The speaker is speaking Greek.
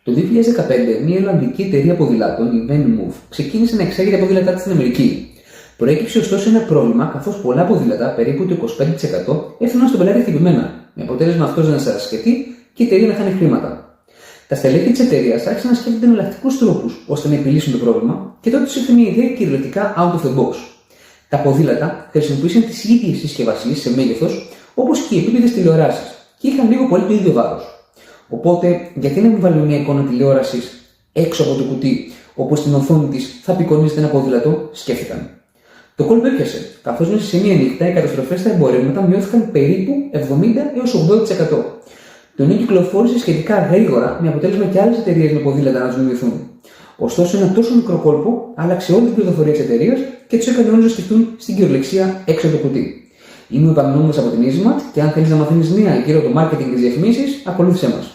Το 2015, μια Ιρλανδική εταιρεία ποδηλάτων, η Venmove, ξεκίνησε να εξάγει τα ποδήλατά της στην Αμερική. Προέκυψε ωστόσο ένα πρόβλημα, καθώς πολλά ποδήλατα, περίπου το 25%, έφταναν στον πελάτη χτυπημένα, με αποτέλεσμα αυτός να σαρασκετεί και η εταιρεία να χάνει χρήματα. Τα στελέχη της εταιρείας άρχισαν να σκέφτονται εναλλακτικούς τρόπους ώστε να επιλύσουν το πρόβλημα και τότε τους ήρθε μια ιδέα κυριολεκτικά out of the box. Τα ποδήλατα χρησιμοποίησαν τις ίδιες συσκευασίες σε μέγεθος όπως και οι επίπεδες τηλεοράσεις και είχαν λίγο πολύ το ίδιο βάρος. Οπότε, γιατί να μην βάλουμε μια εικόνα τηλεόρασης έξω από το κουτί, όπως στην οθόνη της θα απεικονίζεται ένα ποδήλατο, σκέφτηκαν. Το κόλπο έπιασε, καθώς μέσα σε μία νύχτα οι καταστροφές στα εμπορεύματα μειώθηκαν περίπου 70 έως 80%. Το νέο κυκλοφόρησε σχετικά γρήγορα, με αποτέλεσμα και άλλες εταιρείες με ποδήλατα να δημιουργηθούν. Ωστόσο, ένα τόσο μικρό κόλπο άλλαξε όλη την πληροφορία της εταιρείας και τους έκανε όλους να σκεφτούν στην κυριολεξία έξω από το κουτί. Είμαι ο Επαμινώμενος από την Easymat και αν θέλεις να μαθαίνεις νέα γύρω από το marketing και τις διαφημίσεις, ακολούθησέ μας.